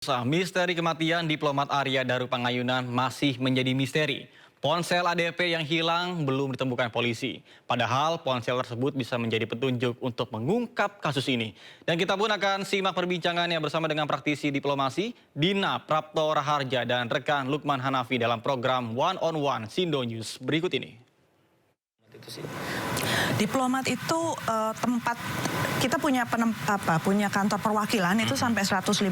Misteri kematian diplomat Arya Daru Pangayunan masih menjadi misteri. Ponsel ADP yang hilang belum ditemukan polisi. Padahal ponsel tersebut bisa menjadi petunjuk untuk mengungkap kasus ini. Dan kita pun akan simak perbincangannya bersama dengan praktisi diplomasi Dina Prapto Raharja dan rekan Lukman Hanafi dalam program One on One Sindo News berikut ini. Diplomat itu tempat kita punya kantor perwakilan itu sampai 150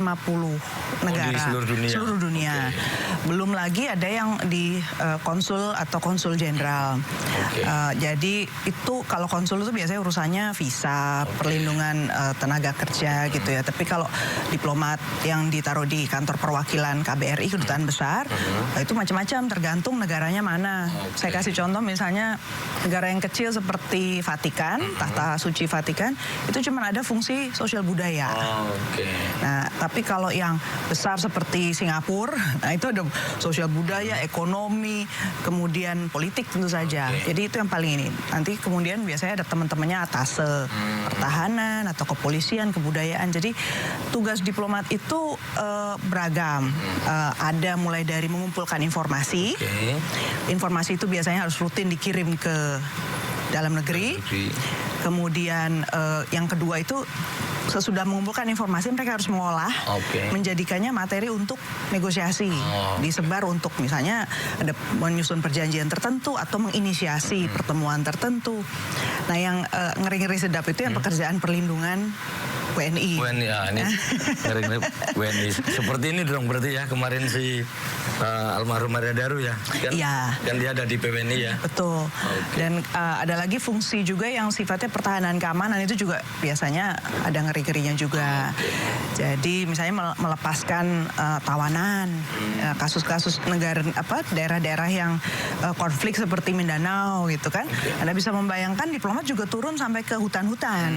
negara di seluruh dunia. Okay. Belum lagi ada yang di konsul atau konsul jenderal. Okay. Jadi itu kalau konsul itu biasanya urusannya visa, perlindungan tenaga kerja gitu ya. Tapi kalau diplomat yang ditaruh di kantor perwakilan KBRI kedutaan besar itu macam-macam tergantung negaranya mana. Saya kasih contoh misalnya negara yang kecil seperti Vatikan, Tahta Suci Vatikan, itu cuma ada fungsi sosial budaya. Nah, tapi kalau yang besar seperti Singapura, nah itu ada sosial budaya, ekonomi, kemudian politik tentu saja. Jadi itu yang paling ini. Nanti kemudian biasanya ada teman-temannya atase, pertahanan atau kepolisian, kebudayaan. Jadi tugas diplomat itu beragam. Ada mulai dari mengumpulkan informasi. Informasi itu biasanya harus rutin dikirim ke dalam negeri. Kemudian yang kedua itu sesudah mengumpulkan informasi mereka harus mengolah, menjadikannya materi untuk negosiasi, disebar untuk misalnya ada menyusun perjanjian tertentu atau menginisiasi pertemuan tertentu. Nah yang ngeri-ngeri sedap itu yang pekerjaan perlindungan WNI. WNI ya, ini ngeri-ngeri WNI. Seperti ini dong berarti ya kemarin si almarhum Arya Daru ya, kan? Iya. Dan dia ada di PWNI ya. Betul. Dan ada lagi fungsi juga yang sifatnya pertahanan keamanan itu juga biasanya ada ngeri-ngerinya juga. Jadi misalnya melepaskan tawanan, kasus-kasus negara daerah-daerah yang konflik seperti Mindanao gitu kan. Anda bisa membayangkan diplomat juga turun sampai ke hutan-hutan.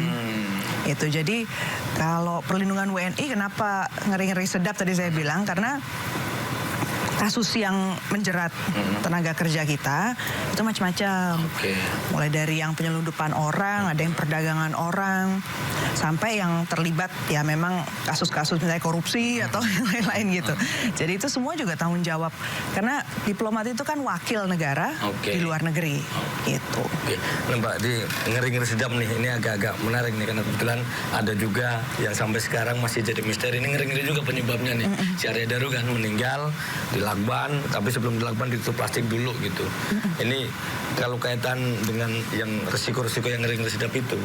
Itu jadi kalau perlindungan WNI kenapa ngeri-ngeri sedap tadi saya bilang karena kasus yang menjerat tenaga kerja kita itu macam-macam. Mulai dari yang penyelundupan orang, ada yang perdagangan orang, sampai yang terlibat ya memang kasus-kasus misalnya korupsi atau yang lain-lain gitu. Jadi itu semua juga tanggung jawab. Karena diplomat itu kan wakil negara di luar negeri. Gitu. Nah Mbak, di ngeri-ngeri sedap nih, ini agak-agak menarik nih karena kebetulan ada juga yang sampai sekarang masih jadi misteri. Ini ngeri-ngeri juga penyebabnya nih. Si Arya Daru kan meninggal di lakban, tapi sebelum dilakban ditutup plastik dulu gitu. Ini kalau kaitan dengan yang resiko-resiko yang ngeri-ngeri sedap itu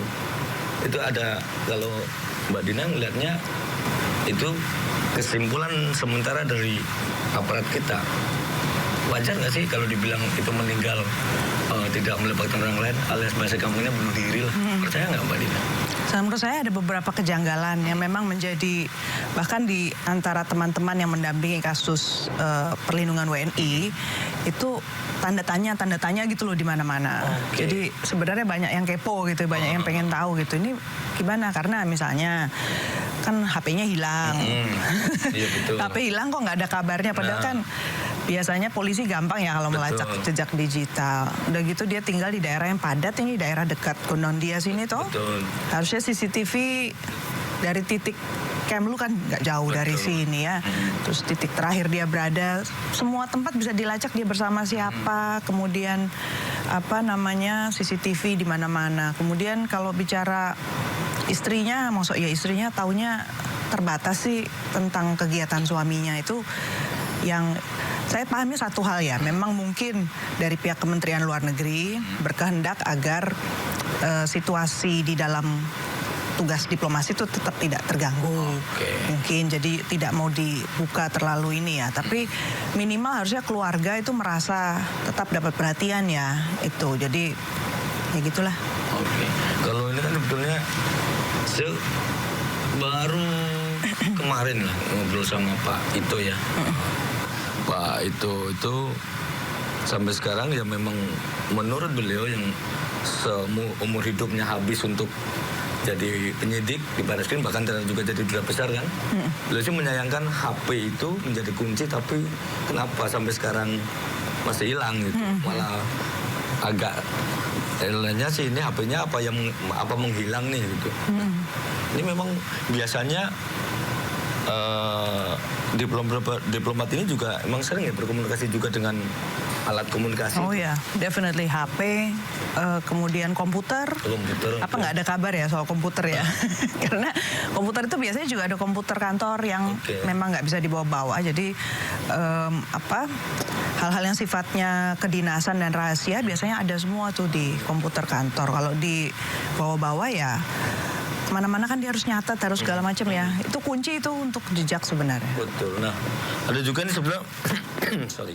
ada, kalau Mbak Dina melihatnya itu kesimpulan sementara dari aparat kita. Wajar nggak sih kalau dibilang itu meninggal tidak melibatkan orang lain, alias bahasa kampungnya bunuh diri lah. Percaya nggak Mbak Dina? Menurut saya ada beberapa kejanggalan yang memang menjadi bahkan di antara teman-teman yang mendampingi kasus perlindungan WNI itu tanda tanya gitu loh di mana-mana. Jadi sebenarnya banyak yang kepo gitu, banyak yang pengen tahu gitu. Ini gimana? Karena misalnya kan HP-nya hilang. Iya betul. HP hilang kok nggak ada kabarnya, padahal kan biasanya polisi gampang ya kalau melacak jejak digital. Udah gitu dia tinggal di daerah yang padat, ini daerah dekat Gunung Dia sini toh. Harusnya CCTV dari titik Kemlu kan nggak jauh dari sini ya. Terus titik terakhir dia berada, semua tempat bisa dilacak dia bersama siapa. Kemudian CCTV di mana-mana. Kemudian kalau bicara istrinya, maksud ya istrinya taunya terbatas sih tentang kegiatan suaminya itu. Yang saya pahami satu hal ya, memang mungkin dari pihak Kementerian Luar Negeri berkehendak agar situasi di dalam tugas diplomasi itu tetap tidak terganggu. Mungkin jadi tidak mau dibuka terlalu ini ya, tapi minimal harusnya keluarga itu merasa tetap dapat perhatian ya itu. Jadi ya gitulah. Kalau ini kan sebetulnya baru kemarin lah ngobrol sama Pak Ito ya. Pak Ito itu sampai sekarang ya memang menurut beliau yang seumur hidupnya habis untuk jadi penyidik di Barreskrim, bahkan juga jadi duta besar kan. Beliau sih menyayangkan HP itu menjadi kunci, tapi kenapa sampai sekarang masih hilang gitu. Malah agak lainnya sih ini HP-nya apa menghilang nih gitu. Ini memang biasanya diplomat ini juga emang sering ya berkomunikasi juga dengan alat komunikasi. Oh ya, definitely HP, kemudian komputer. Apa nggak ada kabar ya soal komputer ya? Karena komputer itu biasanya juga ada komputer kantor yang memang nggak bisa dibawa-bawa. Jadi hal-hal yang sifatnya kedinasan dan rahasia biasanya ada semua tuh di komputer kantor. Kalau dibawa-bawa ya kemana-mana kan dia harus nyatat, harus segala macam ya. Itu kunci itu untuk jejak sebenarnya. Betul. Nah, ada juga nih sebelah sorry.